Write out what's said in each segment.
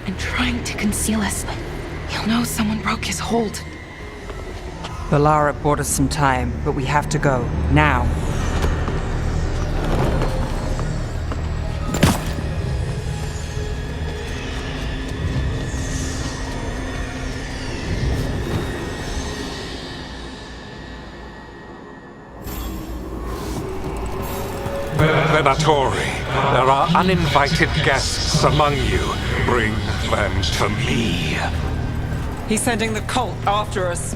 and trying to conceal us. He'll know someone broke his hold. Valara bought us some time, but we have to go. Now. Venatori, there are uninvited guests among you. Bring them to me. He's sending the cult after us.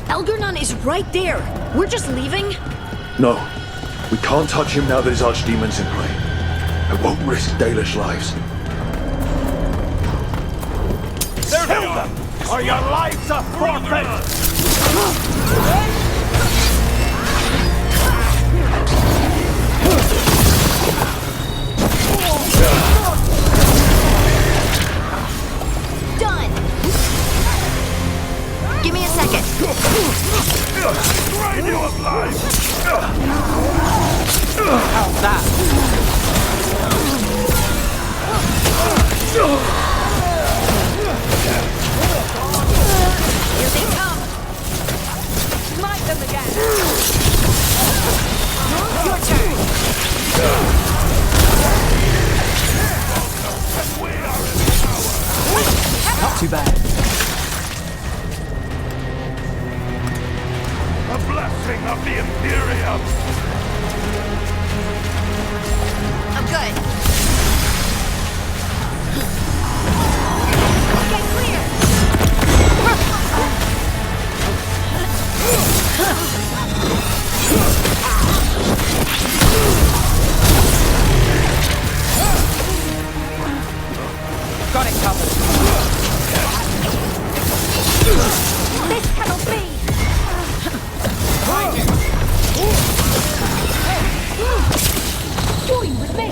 Algernon is right there. We're just leaving? No. We can't touch him now that his archdemon's in play. I won't risk Dalish lives. Kill them, or your lives are forfeit! Done! Give me a second. Drain you alive! How's that? Here they come! Smite them again! Your turn! Not too bad. The blessing of the Imperium! I'm good. Okay, clear! Got it covered. This cannot be! Join with me!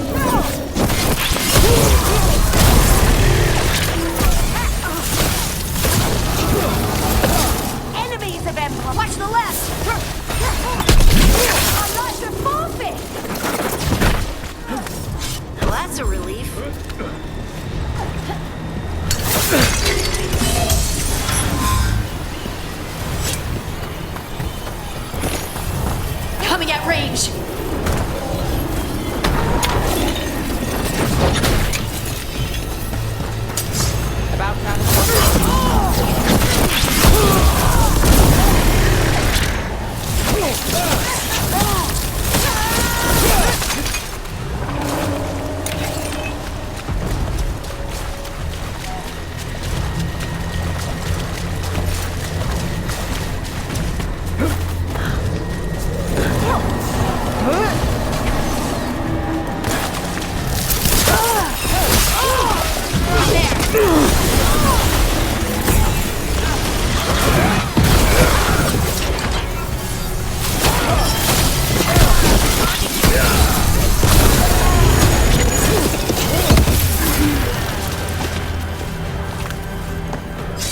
Enemies of Emperor! Watch the left! Our lives are forfeit! Well, that's a relief. Coming at range! About time.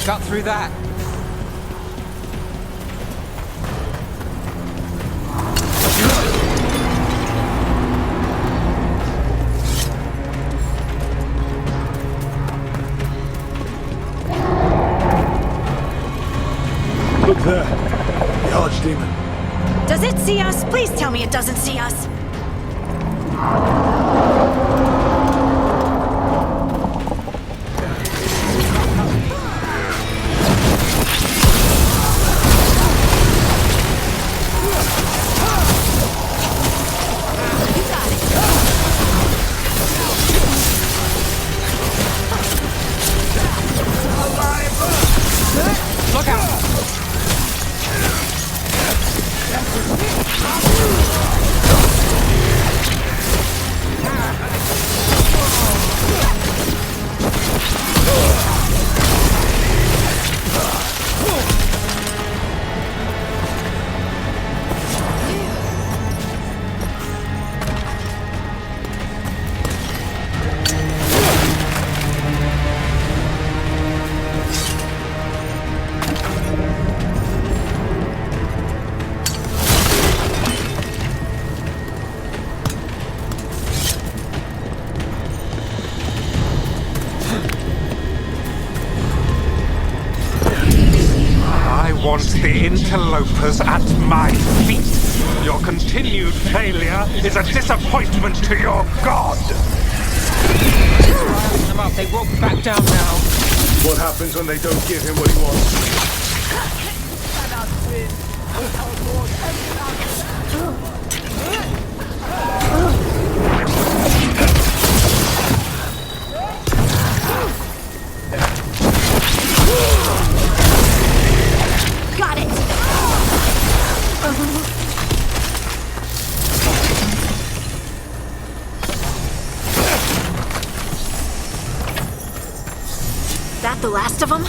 Got through that. Look there. The archdemon. Does it see us? Please tell me it doesn't see us. Look out! wants the interlopers at my feet. Your continued failure is a disappointment to your god. Riling them up. They won't back down now. What happens when they don't give him what he wants? Got it! That the last of them?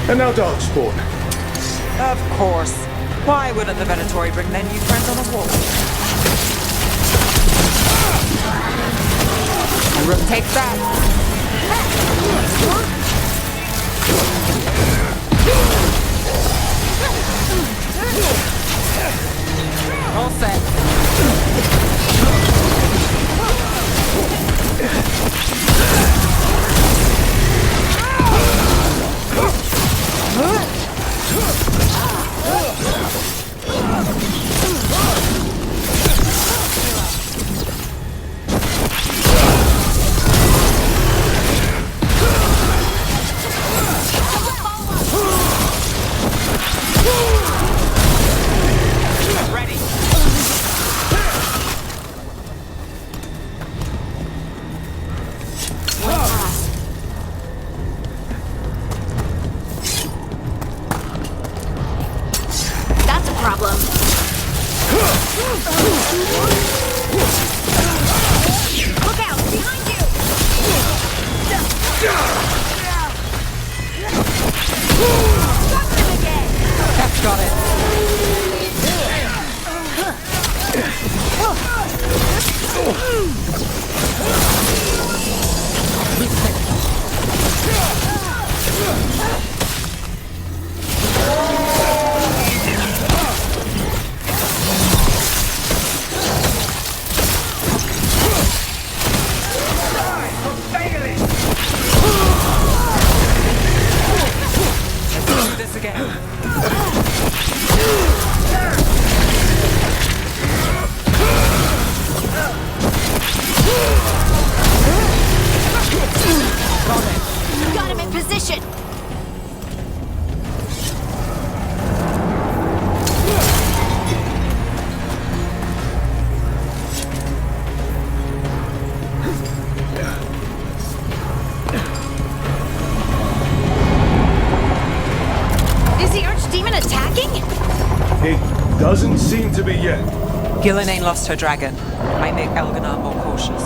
And now Darkspawn. Of course. Why wouldn't the Venatori bring their new friends on a walk? Rook takes that. All set. Problem. Look out! Behind you! Got him again! That's got it. Got him in position! Is the Archdemon attacking? It doesn't seem to be yet. Gillen ain't lost her dragon. I make Elganar more cautious.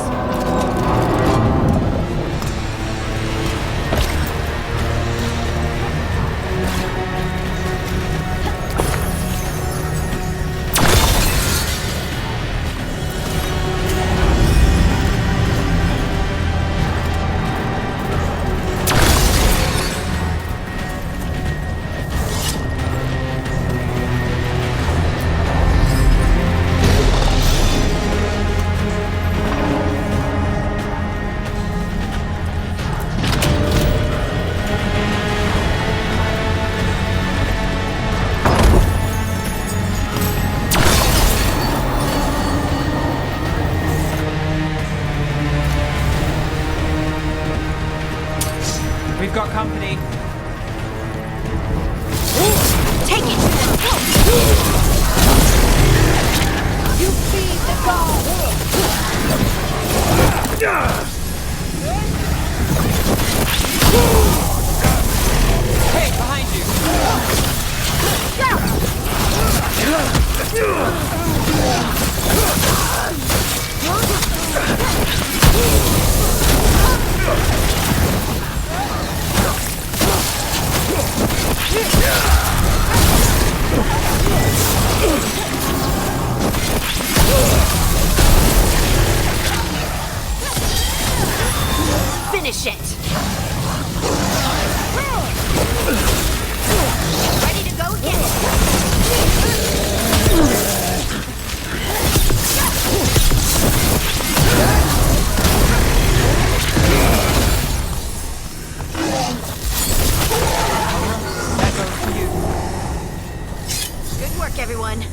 Finish it! Ready to go again! Good work, everyone.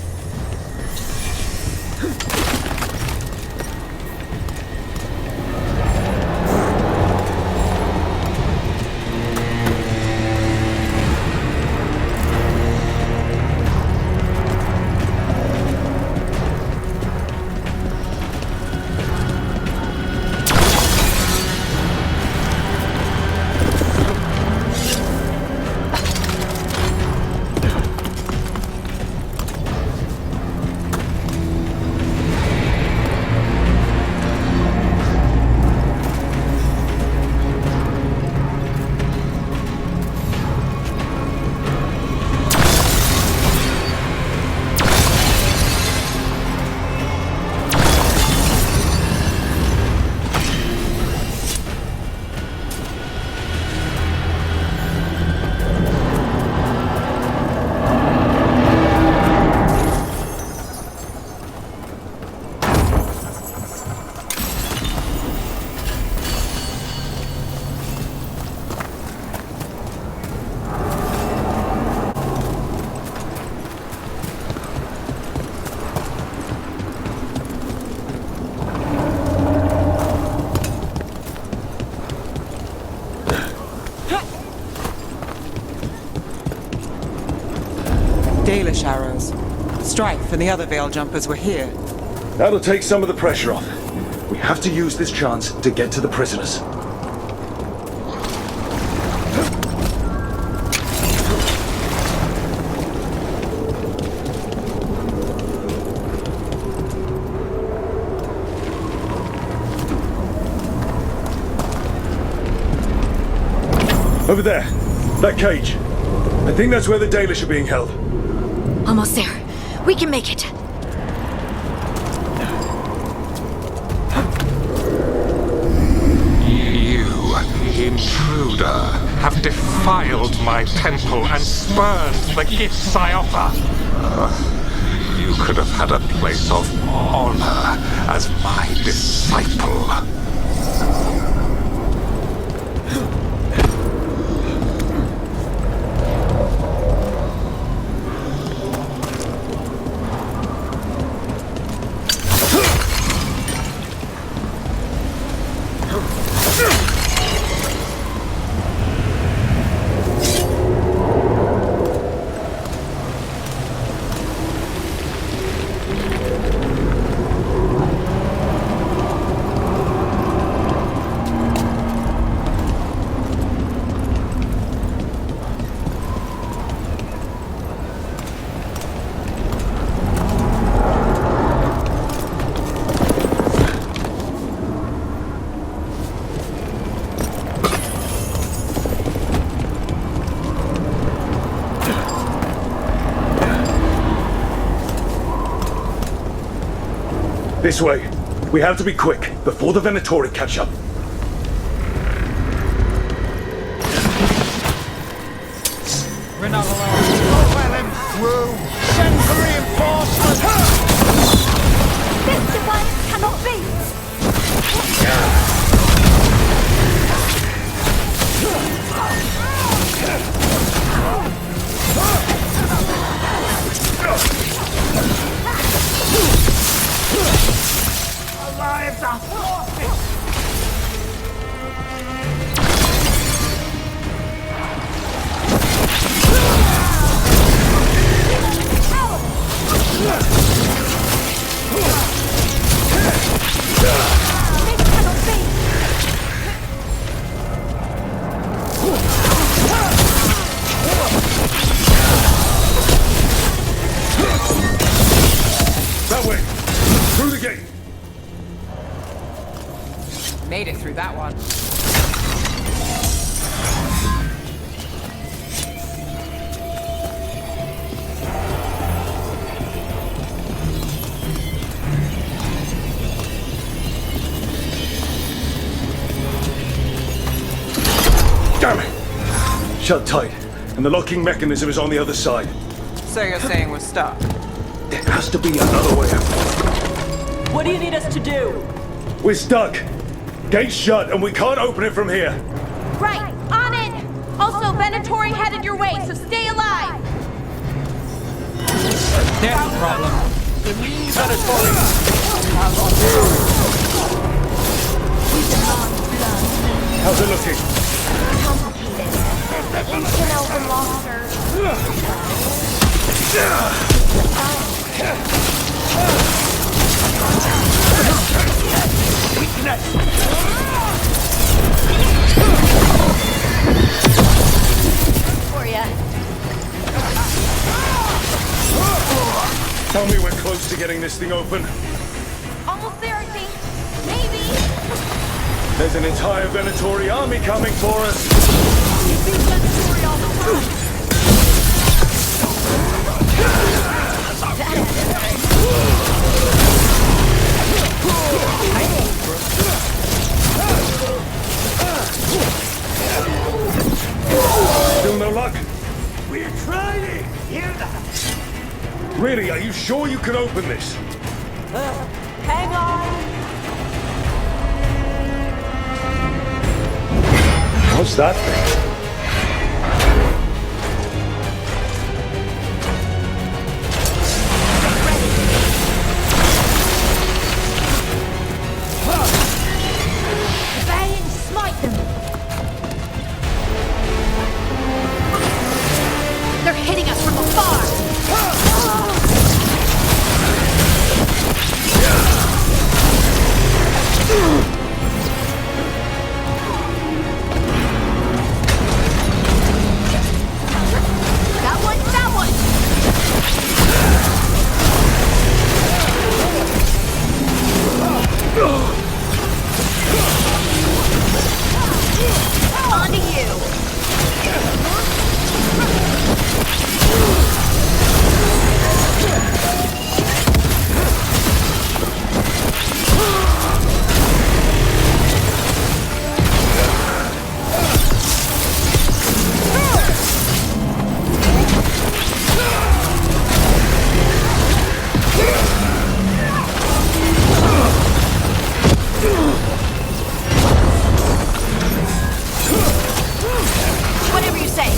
Dalish arrows. Strife and the other Veil Jumpers were here. That'll take some of the pressure off. We have to use this chance to get to the prisoners. Over there. That cage. I think that's where the Dalish are being held. Almost there. We can make it. You, intruder, have defiled my temple and spurned the gifts I offer. You could have had a place of honor as my disciple. This way. We have to be quick, before the Venatori catch up. We're not alone. Oh, well and through. Send for reinforcements. This device cannot be! Our lives are forfeit. That way! Through the gate! Made it through that one. Damn it! Shut tight, and the locking mechanism is on the other side. So you're saying we're stuck? There has to be another way out. What do you need us to do? We're stuck. Gate's shut, and we can't open it from here. Right, on it! Also, Venatori headed your way, so stay alive! There's the problem. How's it looking? Complicated. Ancient elven monsters. For ya. Tell me we're close to getting this thing open. Almost there, I think. Maybe. There's an entire Venatori army coming for us. You've been Venatori all the time. Still no luck? We're trying! Hear that? Really, are you sure you can open this? Hang on. What's that thing? Bang! Smite them! They're hitting us from afar! That one, that one! On to you! Whatever you say.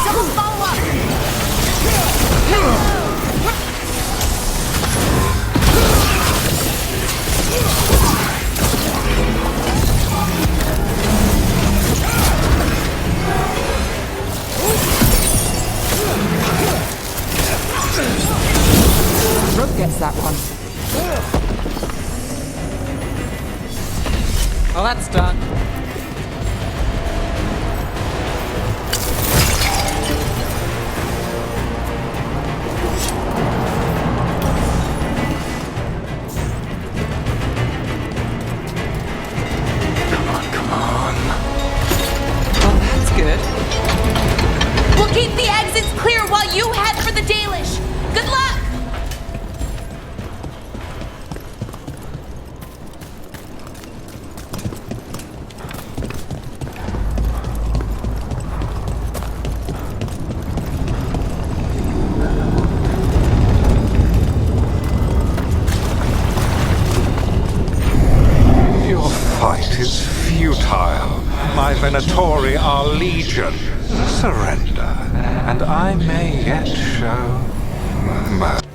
Someone follow up! Rook gets that one. Well, that's done. Come on. Well, that's good. We'll keep the exits clear while you head for the Dalish. Good luck! Your fight is futile. My Venatori are legion. Surrender, and I may yet show mercy.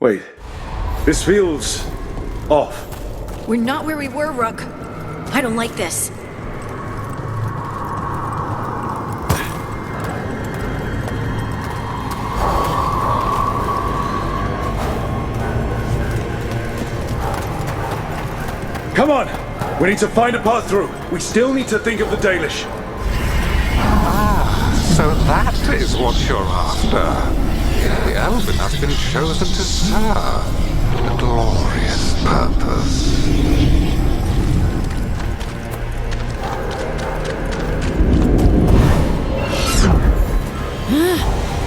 Wait. This feels off. We're not where we were, Rook. I don't like this. Come on! We need to find a path through. We still need to think of the Dalish. So that is what you're after. The Elven has been chosen to serve a glorious purpose.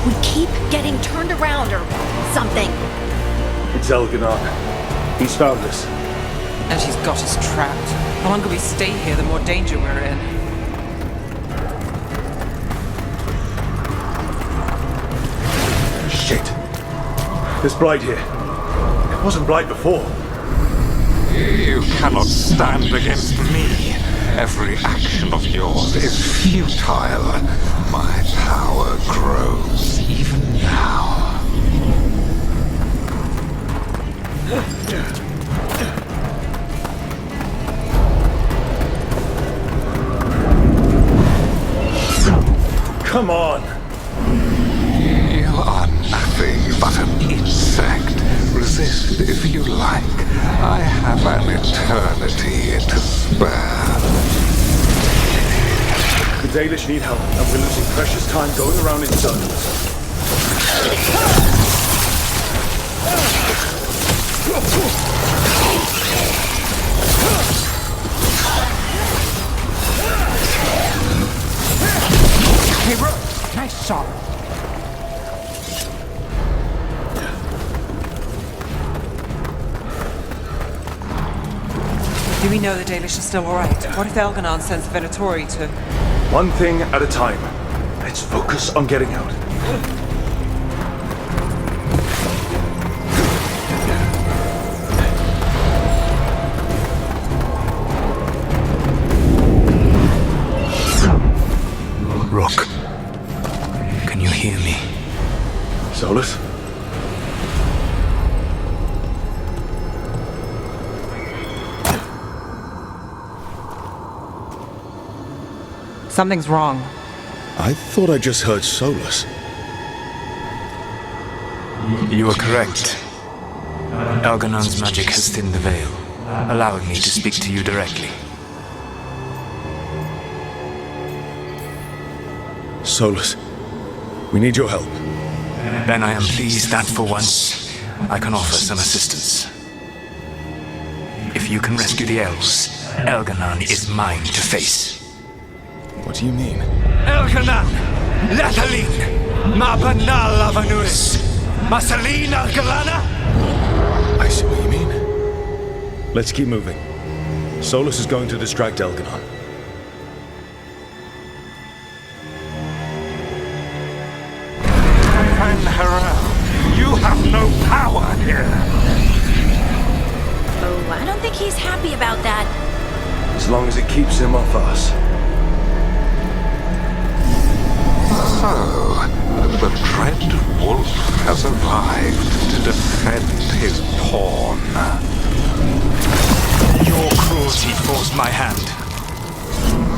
We keep getting turned around or something. It's Elganon. He's found us. And she's got us trapped. The longer we stay here, the more danger we're in. Shit. There's Blight here. It wasn't Blight before. You cannot stand against me. Every action of yours is futile. My power grows even now. Come on! You are nothing but an insect. Resist if you like. I have an eternity to spare. The Dalish need help, and we're losing precious time going around in circles. Hey, Rook! Nice shot. Do we know the Dalish are still alright? What if Elganon sends Venatori to... One thing at a time. Let's focus on getting out. Rook, can you hear me? Solus? Something's wrong. I thought I just heard Solus. You are correct. Elganon's magic has thinned the veil, allowing me to speak to you directly. Solus, we need your help. Then I am pleased that for once, I can offer some assistance. If you can rescue the elves, Elganon is mine to face. What do you mean? Elganon! Latalin! Ma banal avanuris! Masalin Algalana! I see what you mean. Let's keep moving. Solus is going to distract Elganon. Van Harel, you have no power here. Oh, I don't think he's happy about that. As long as it keeps him off us. So, the dread wolf has arrived to defend his pawn. Your cruelty forced my hand.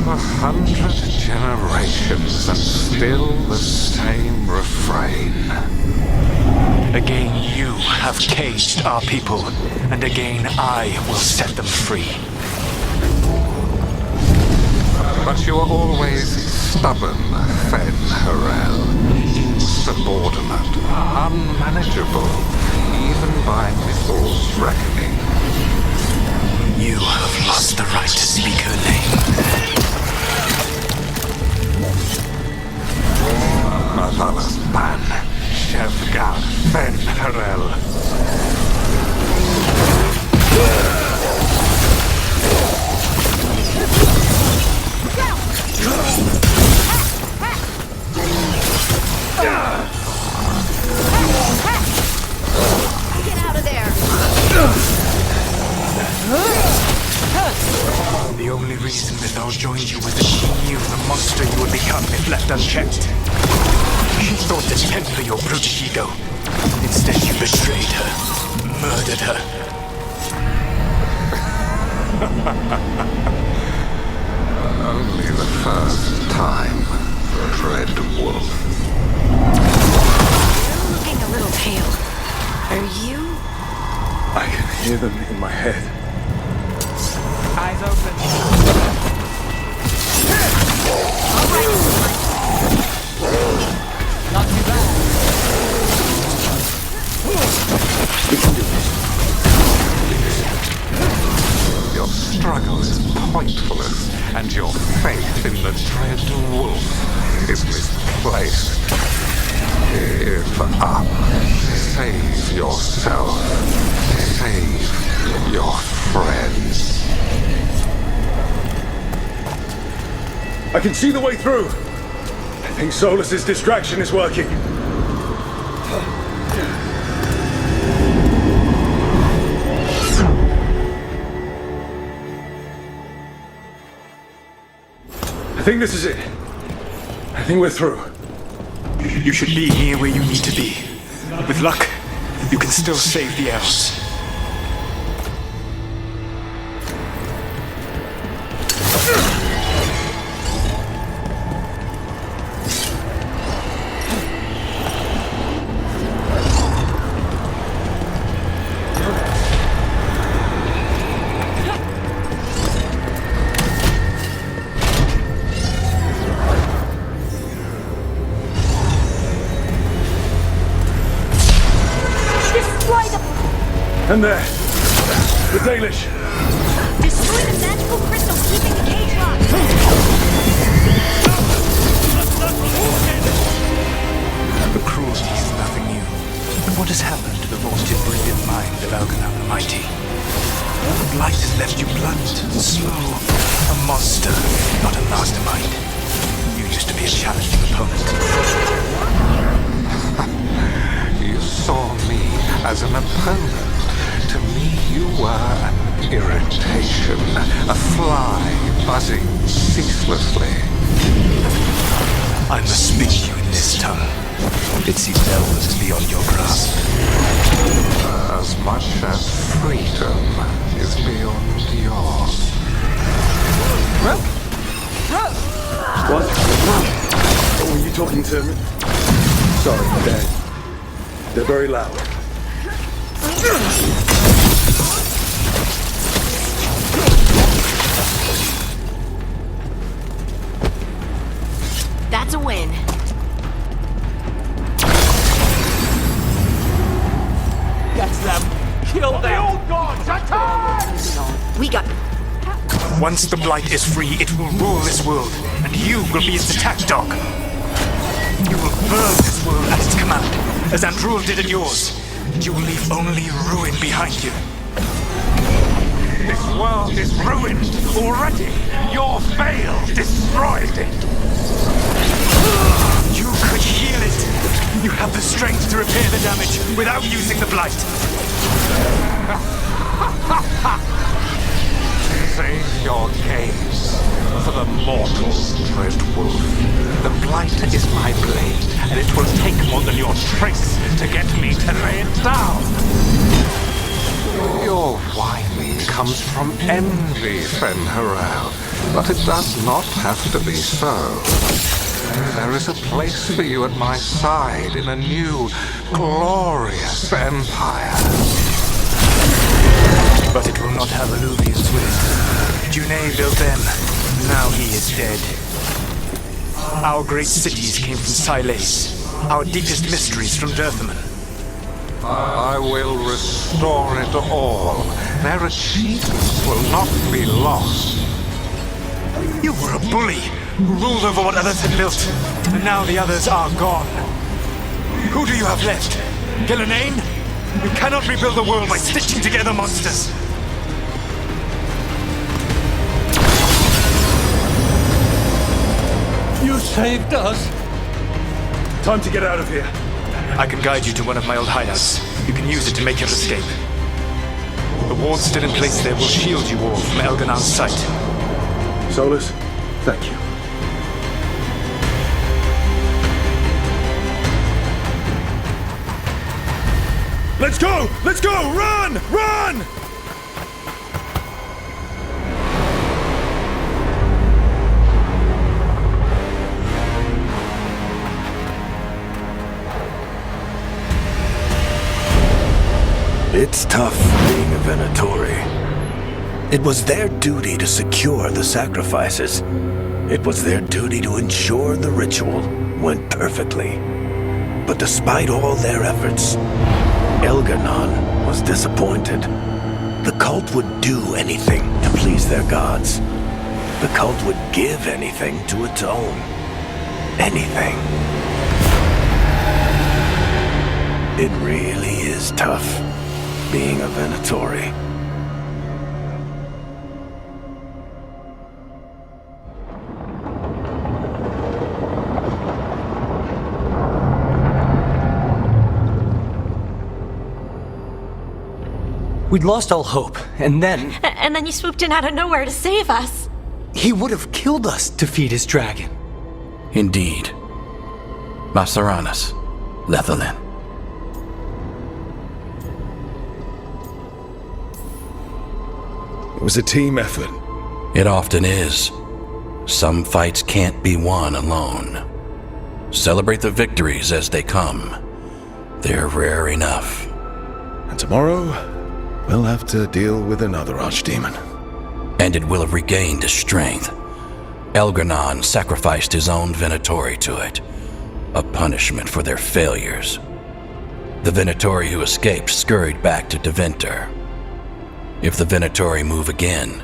100 generations and still the same refrain. Again you have caged our people, and again I will set them free. But you are always stubborn, Fen Harel. Insubordinate, unmanageable, even by Mythal's reckoning. You have lost the right to speak her name. Mathalas Ban, Shevgar Fen Harel. Get out of there! The only reason Mythal joined you was that she knew the monster you would become if left unchecked. thought to temper your brutish ego. Instead, you betrayed her, murdered her. Only the first time, Dread Wolf. You're looking a little pale. Are you? I can hear them in my head. Eyes open. Not too bad. We can do this. Your struggle is pointless, and your faith in the Dread Wolf is misplaced. Give up. Save yourself. Save your friends. I can see the way through. I think Solus's distraction is working. I think this is it. I think we're through. You should be here where you need to be. With luck, you can still save the elves. And there, the Dalish. Destroy the magical crystal keeping the cage locked. The cruelty is nothing new. But what has happened to the vaunted brilliant mind of Algernon the Mighty? The blight has left you blunt and slow. A monster, not a mastermind. You used to be a challenging opponent. You saw me as an opponent. To me, you were an irritation, a fly buzzing ceaselessly. I must speak to you in this tongue. It seems elves is beyond your grasp. As much as freedom is beyond yours. What? Were you talking to me? Sorry, Dad. They're very loud. That's a win. Get them. Kill them. The old gods, attack! We got... Once the blight is free, it will rule this world, and you will be its attack dog. You will burn this world at its command, as Andrul did at yours. You will leave only ruin behind you. This world is ruined already. Your veil destroyed it. You could heal it. You have the strength to repair the damage without using the blight. Save your gaze for the mortal Dread Wolf. The blight is my blade, and it will take more than your trace to get me to lay it down. Your whining comes from envy, Fen'Harel, but it does not have to be so. There is a place for you at my side in a new, glorious empire. But it will not have Alluvians with it. Junei built them. Now he is dead. Our great cities came from Sileis. Our deepest mysteries from Dirthaman. I will restore it all. Their achievements will not be lost. You were a bully who ruled over what others had built, and now the others are gone. Who do you have left? Gillenane? You cannot rebuild the world by stitching together monsters. You saved us. Time to get out of here. I can guide you to one of my old hideouts. You can use it to make your escape. The wards still in place there will shield you all from Elganon's sight. Solus, thank you. Let's go! Let's go! Run! Run! It's tough being a Venatori. It was their duty to secure the sacrifices. It was their duty to ensure the ritual went perfectly. But despite all their efforts, Elgar'nan was disappointed. The cult would do anything to please their gods. The cult would give anything to atone. Anything. It really is tough being a Venatori. We'd lost all hope, and then... And then you swooped in out of nowhere to save us. he would have killed us to feed his dragon. Indeed. Masaranas, Lethalin. It was a team effort. It often is. Some fights can't be won alone. Celebrate the victories as they come. They're rare enough. And tomorrow, we'll have to deal with another archdemon. And it will have regained its strength. Elgar'nan sacrificed his own Venatori to it, a punishment for their failures. The Venatori who escaped scurried back to Deventer. If the Venatori move again,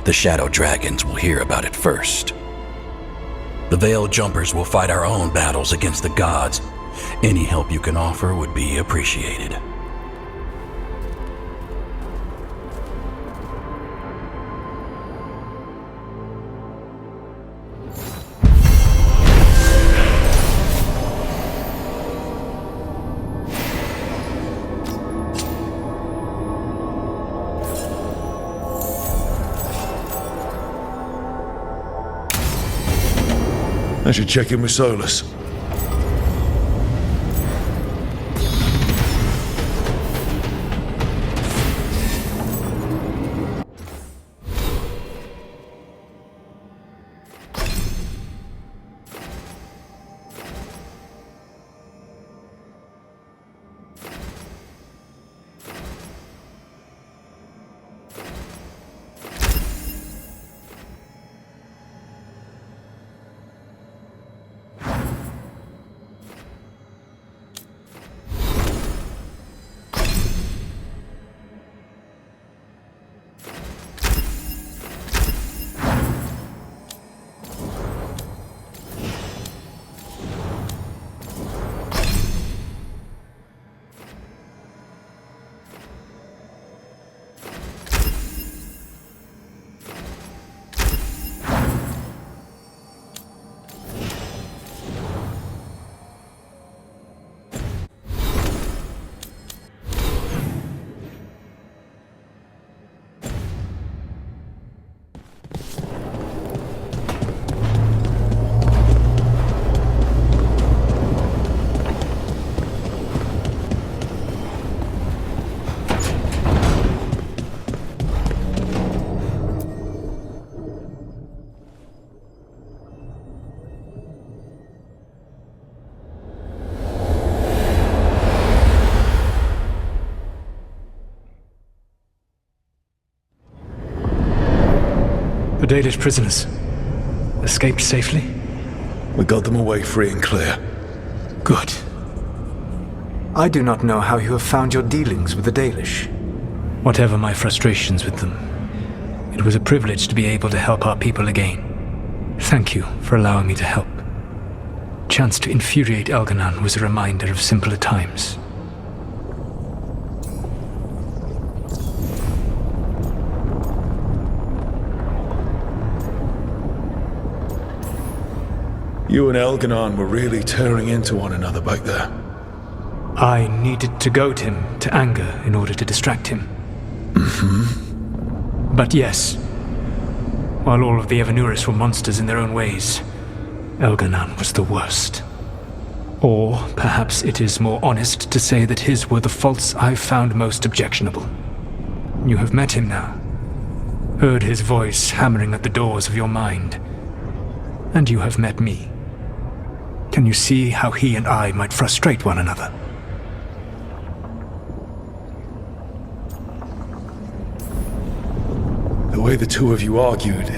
the Shadow Dragons will hear about it first. The Veil Jumpers will fight our own battles against the gods. Any help you can offer would be appreciated. I should check in with Solus. The Dalish prisoners escaped safely? We got them away free and clear. Good. I do not know how you have found your dealings with the Dalish. Whatever my frustrations with them, it was a privilege to be able to help our people again. Thank you for allowing me to help. Chance to infuriate Elgar'nan was a reminder of simpler times. You and Elgar'nan were really tearing into one another back there. I needed to goad him to anger in order to distract him. Mm-hmm. But yes, while all of the Evanuris were monsters in their own ways, Elgar'nan was the worst. Or perhaps it is more honest to say that his were the faults I found most objectionable. You have met him now, heard his voice hammering at the doors of your mind, and you have met me. Can you see how he and I might frustrate one another? The way the two of you argued,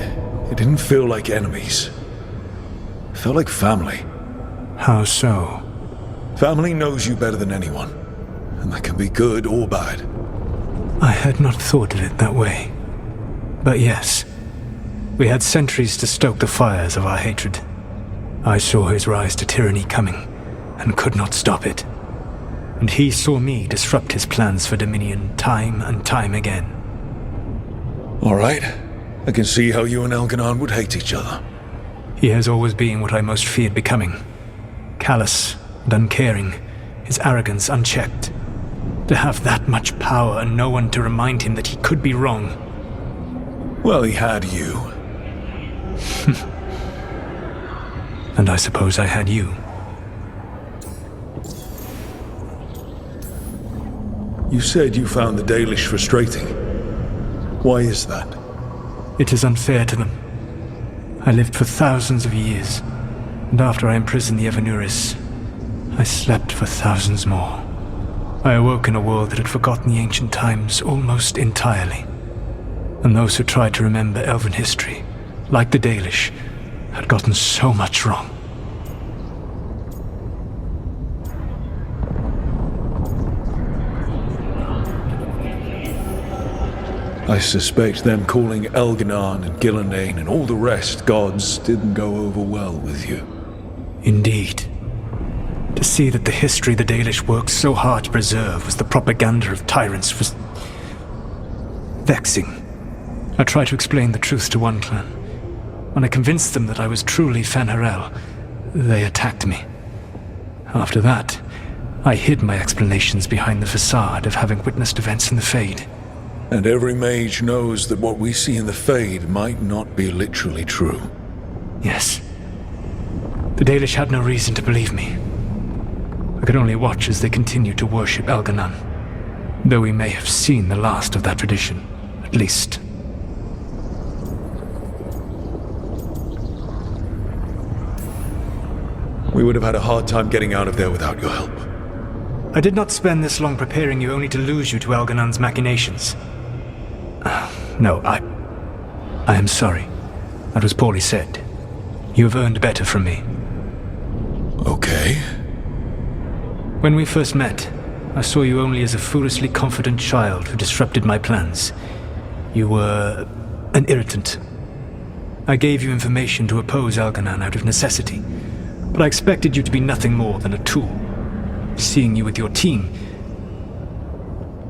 it didn't feel like enemies. It felt like family. How so? Family knows you better than anyone, and that can be good or bad. I had not thought of it that way. But yes, we had centuries to stoke the fires of our hatred. I saw his rise to tyranny coming, and could not stop it. And he saw me disrupt his plans for dominion time and time again. All right. I can see how you and Elganon would hate each other. He has always been what I most feared becoming. Callous and uncaring, his arrogance unchecked. To have that much power and no one to remind him that he could be wrong. Well, he had you. And I suppose I had you. You said you found the Dalish frustrating. Why is that? It is unfair to them. I lived for thousands of years, and after I imprisoned the Evanuris, I slept for thousands more. I awoke in a world that had forgotten the ancient times almost entirely. And those who tried to remember Elven history, like the Dalish, had gotten so much wrong. I suspect them calling Elganon and Gillenane and all the rest gods didn't go over well with you. Indeed. To see that the history the Dalish worked so hard to preserve was the propaganda of tyrants was vexing. I tried to explain the truth to one clan. When I convinced them that I was truly Fen'Harel, they attacked me. After that, I hid my explanations behind the facade of having witnessed events in the Fade. And every mage knows that what we see in the Fade might not be literally true. Yes. The Dalish had no reason to believe me. I could only watch as they continued to worship Elganon, though we may have seen the last of that tradition, at least. We would have had a hard time getting out of there without your help. I did not spend this long preparing you only to lose you to Elganon's machinations. No, I am sorry. That was poorly said. You have earned better from me. Okay. When we first met, I saw you only as a foolishly confident child who disrupted my plans. You were an irritant. I gave you information to oppose Elganon out of necessity, but I expected you to be nothing more than a tool. Seeing you with your team,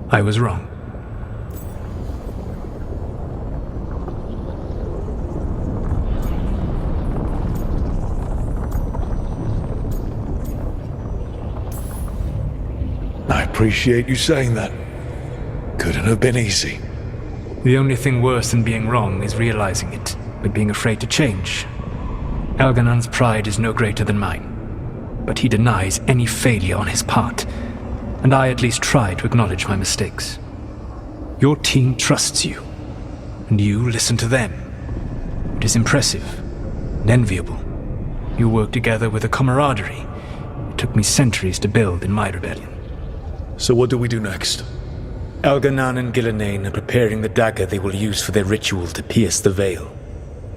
I was wrong. I appreciate you saying that. Couldn't have been easy. The only thing worse than being wrong is realizing it, but being afraid to change. Elganon's pride is no greater than mine, but he denies any failure on his part, and I at least try to acknowledge my mistakes. Your team trusts you, and you listen to them. It is impressive and enviable. You work together with a camaraderie it took me centuries to build in my rebellion. So what do we do next? Elganon and Gillenane are preparing the dagger they will use for their ritual to pierce the veil.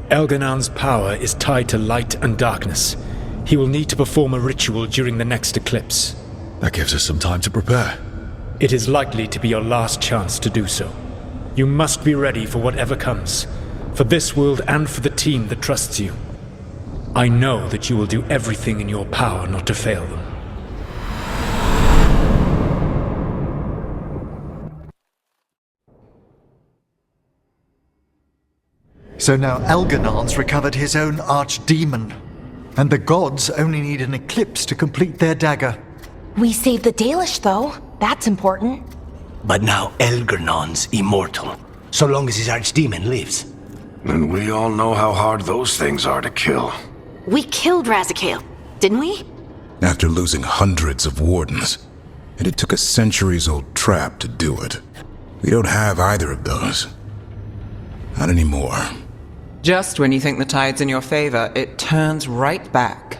Elganon's power is tied to light and darkness. He will need to perform a ritual during the next eclipse. That gives us some time to prepare. It is likely to be your last chance to do so. You must be ready for whatever comes, for this world and for the team that trusts you. I know that you will do everything in your power not to fail them. So now Elganon's recovered his own archdemon, and the gods only need an eclipse to complete their dagger. We saved the Dalish, though. That's important. But now Elganon's immortal, so long as his archdemon lives. And we all know how hard those things are to kill. We killed Razikale, didn't we? after losing hundreds of wardens. And it took a centuries-old trap to do it. We don't have either of those. Not anymore. Just when you think the tide's in your favor, it turns right back.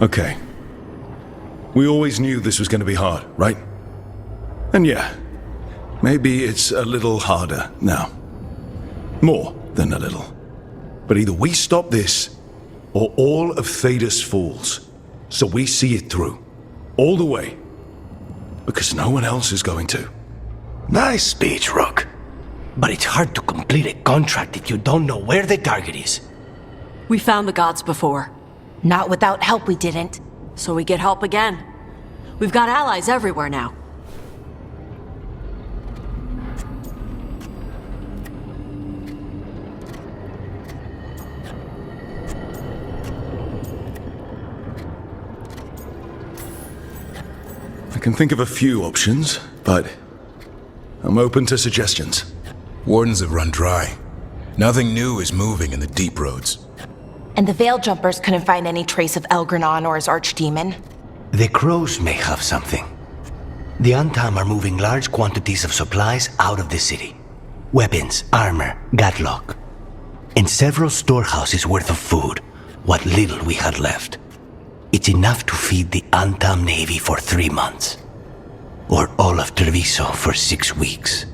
Okay. We always knew this was going to be hard, right? And yeah, maybe it's a little harder now. More than a little. But either we stop this, or all of Thedas falls. So we see it through. All the way. Because no one else is going to. Nice speech, Rook. But it's hard to complete a contract if you don't know where the target is. We found the gods before. Not without help, we didn't. So we get help again. We've got allies everywhere now. I can think of a few options, but I'm open to suggestions. Wardens have run dry. Nothing new is moving in the deep roads. And the Veil Jumpers couldn't find any trace of Elgranon or his archdemon. The crows may have something. The Antam are moving large quantities of supplies out of the city. Weapons, armor, gatlock. And several storehouses worth of food, what little we had left. It's enough to feed the Antam Navy for 3 months. Or all of Treviso for 6 weeks.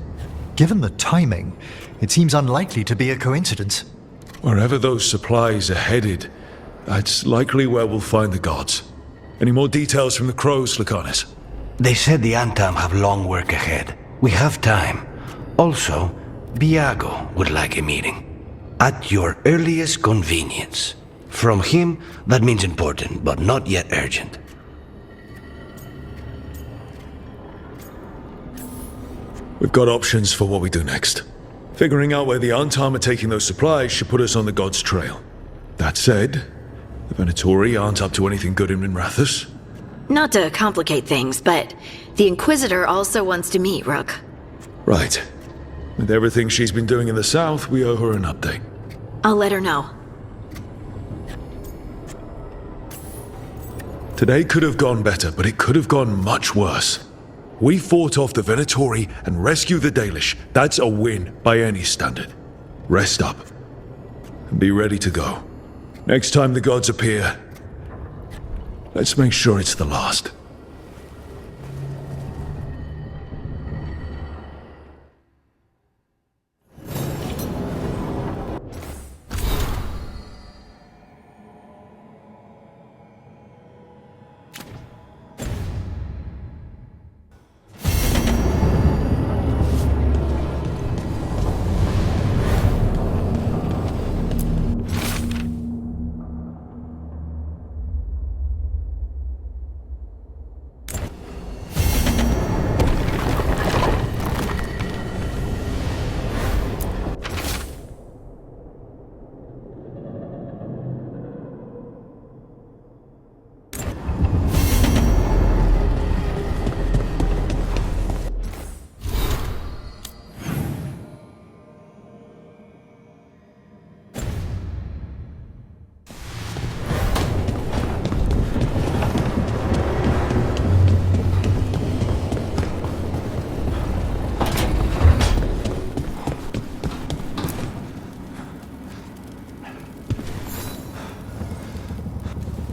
Given the timing, it seems unlikely to be a coincidence. Wherever those supplies are headed, that's likely where we'll find the gods. Any more details from the crows, Laconis? They said the Antam have long work ahead. We have time. Also, Biago would like a meeting. At your earliest convenience. From him, that means important, but not yet urgent. We've got options for what we do next. Figuring out where the Antam are taking those supplies should put us on the gods' trail. That said, the Venatori aren't up to anything good in Minrathous. Not to complicate things, but the Inquisitor also wants to meet Rook. Right. With everything she's been doing in the south, we owe her an update. I'll let her know. Today could have gone better, but it could have gone much worse. We fought off the Venatori and rescued the Dalish. That's a win by any standard. Rest up. And be ready to go. Next time the gods appear, let's make sure it's the last.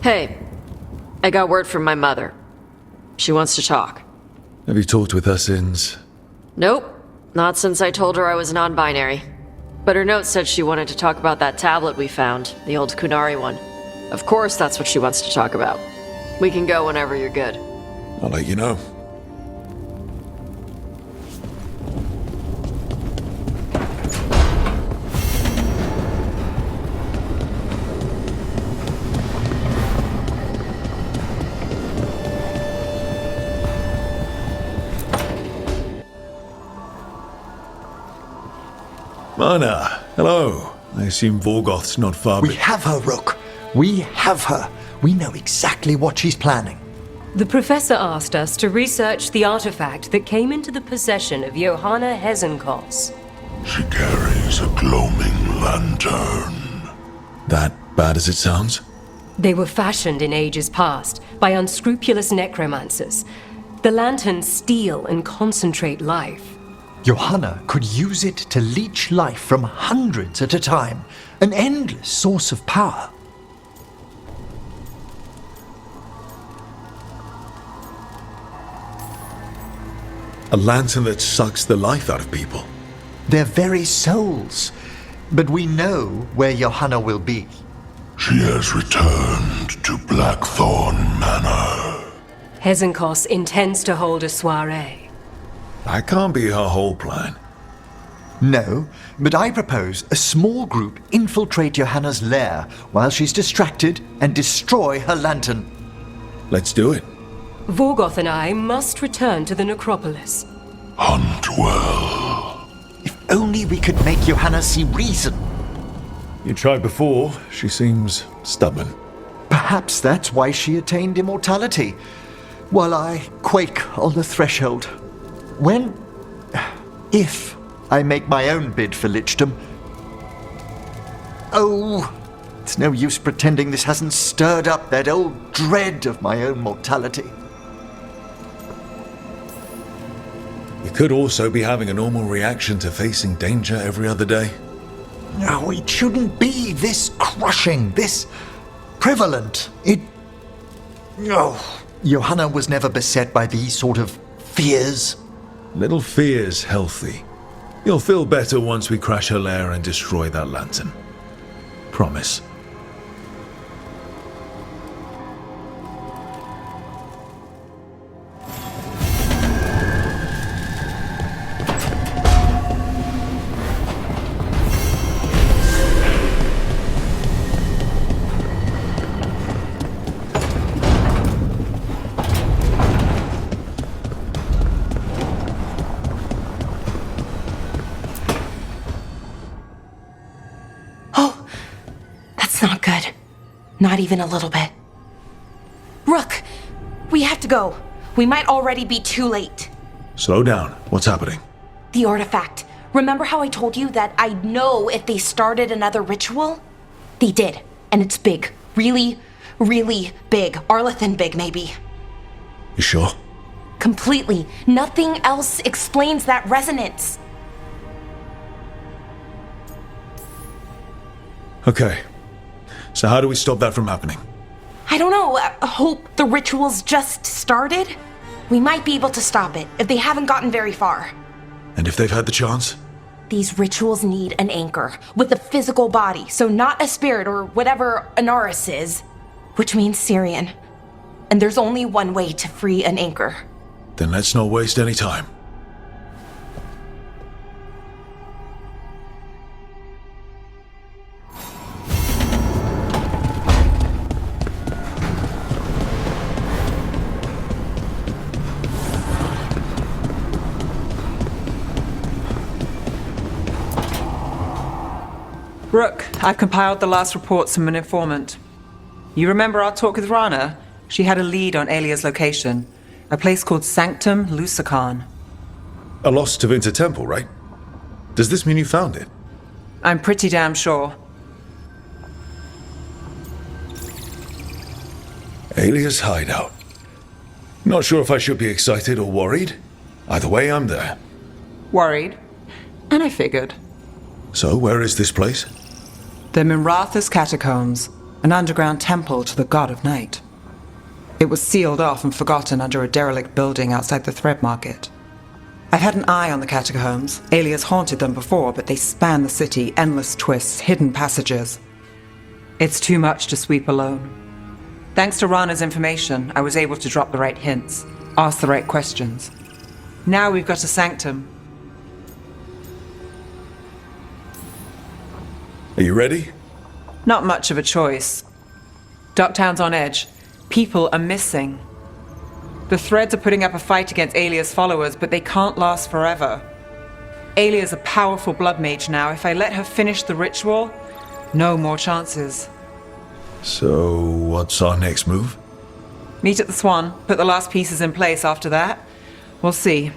Hey, I got word from my mother. She wants to talk. Have you talked with her since? Nope, not since I told her I was non-binary. But her note said she wanted to talk about that tablet we found, the old Kunari one. Of course that's what she wants to talk about. We can go whenever you're good. I'll let you know. Mana, hello. I assume Vorgoth's not far. We have her, Rook. We have her. We know exactly what she's planning. The professor asked us to research the artifact that came into the possession of Johanna Hezenkos. She carries a gloaming lantern. That bad as it sounds? They were fashioned in ages past by unscrupulous necromancers. The lanterns steal and concentrate life. Johanna could use it to leech life from hundreds at a time, an endless source of power. A lantern that sucks the life out of people. Their very souls. But we know where Johanna will be. She has returned to Blackthorn Manor. Hezenkos intends to hold a soiree. That can't be her whole plan. No, but I propose a small group infiltrate Johanna's lair while she's distracted and destroy her lantern. Let's do it. Vorgoth and I must return to the necropolis. Hunt well. If only we could make Johanna see reason. You tried before. She seems stubborn. Perhaps that's why she attained immortality, while I quake on the threshold. If I make my own bid for lichdom. Oh, it's no use pretending this hasn't stirred up that old dread of my own mortality. You could also be having a normal reaction to facing danger every other day. No, it shouldn't be this crushing, this prevalent. No. Johanna was never beset by these sort of fears. Little fear's healthy. You'll feel better once we crash her lair and destroy that lantern. Promise. Not good. Not even a little bit. Rook, we have to go. We might already be too late. Slow down. What's happening? The artifact. Remember how I told you that I'd know if they started another ritual? They did. And it's big. Really, really big. Arlathan big, maybe. You sure? Completely. Nothing else explains that resonance. Okay. So how do we stop that from happening? I don't know. I hope the ritual's just started. We might be able to stop it if they haven't gotten very far. And if they've had the chance? These rituals need an anchor with a physical body, so not a spirit or whatever Anaris is, which means Syrian. And there's only one way to free an anchor. Then let's not waste any time. Rook, I've compiled the last reports from an informant. You remember our talk with Rana? She had a lead on Alia's location. A place called Sanctum Lucican. A lost to Vinter Temple, right? Does this mean you found it? I'm pretty damn sure. Alia's hideout. Not sure if I should be excited or worried. Either way, I'm there. Worried. And I figured. So, where is this place? The Mirathas Catacombs, an underground temple to the god of night. It was sealed off and forgotten under a derelict building outside the Thread Market. I've had an eye on the catacombs. Alias haunted them before, but they span the city, endless twists, hidden passages. It's too much to sweep alone. Thanks to Rana's information, I was able to drop the right hints, ask the right questions. Now we've got a sanctum. Are you ready? Not much of a choice. Ducktown's on edge. People are missing. The Threads are putting up a fight against Alia's followers, but they can't last forever. Alia's a powerful blood mage now. If I let her finish the ritual, no more chances. So, what's our next move? Meet at the Swan, put the last pieces in place after that. We'll see.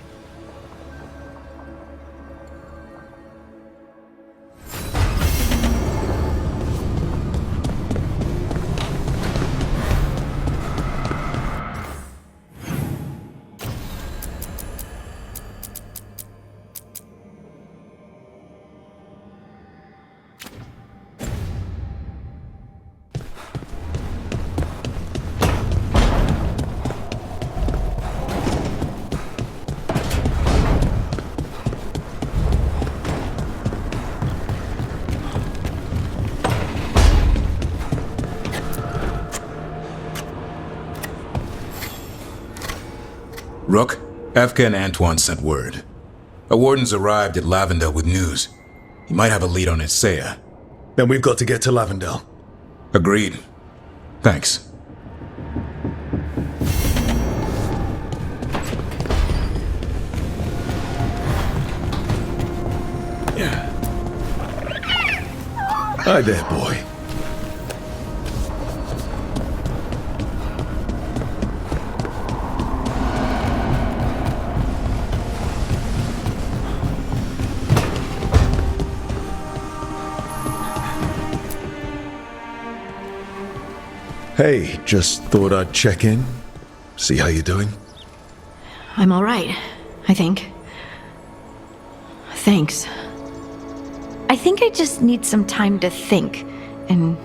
Rook, Efka and Antoine sent word. A warden's arrived at Lavendel with news. He might have a lead on Isaiah. Then we've got to get to Lavendel. Agreed. Thanks. Hi there, boy. Hey, just thought I'd check in, see how you're doing. I'm all right, I think. Thanks. I think I just need some time to think and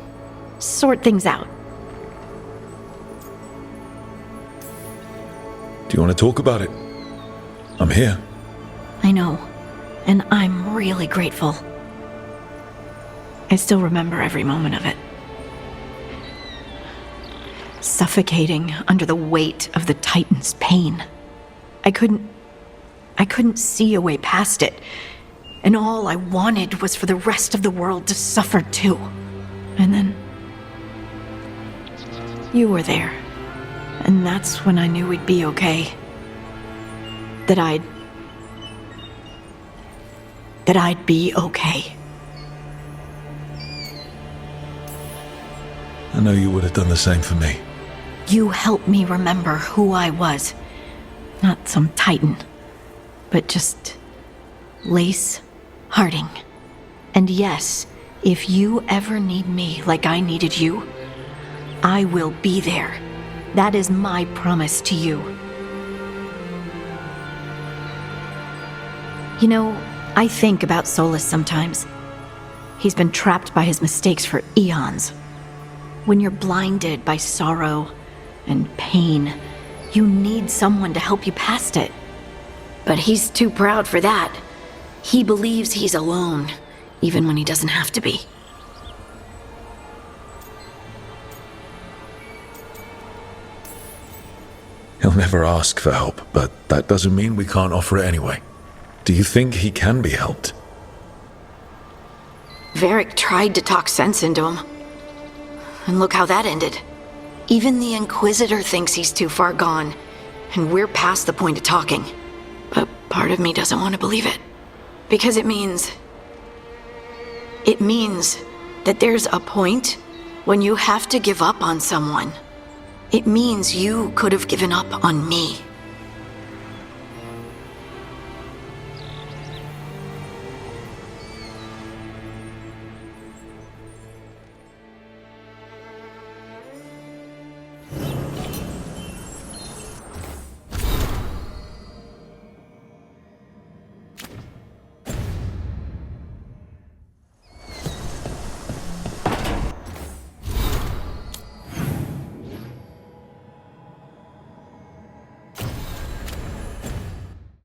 sort things out. Do you want to talk about it? I'm here. I know, and I'm really grateful. I still remember every moment of it. Suffocating under the weight of the Titan's pain. I couldn't see a way past it. And all I wanted was for the rest of the world to suffer too. And then you were there. And that's when I knew we'd be okay. That I'd be okay. I know you would have done the same for me. You helped me remember who I was. Not some Titan, but just Lace Harding. And yes, if you ever need me like I needed you, I will be there. That is my promise to you. You know, I think about Solus sometimes. He's been trapped by his mistakes for eons. When you're blinded by sorrow and pain, you need someone to help you past it. But he's too proud for that. He believes he's alone, even when he doesn't have to be. He'll never ask for help, but that doesn't mean we can't offer it anyway. Do you think he can be helped? Varric tried to talk sense into him. And look how that ended. Even the Inquisitor thinks he's too far gone, and we're past the point of talking. But part of me doesn't want to believe it. Because it means that there's a point when you have to give up on someone. It means you could have given up on me.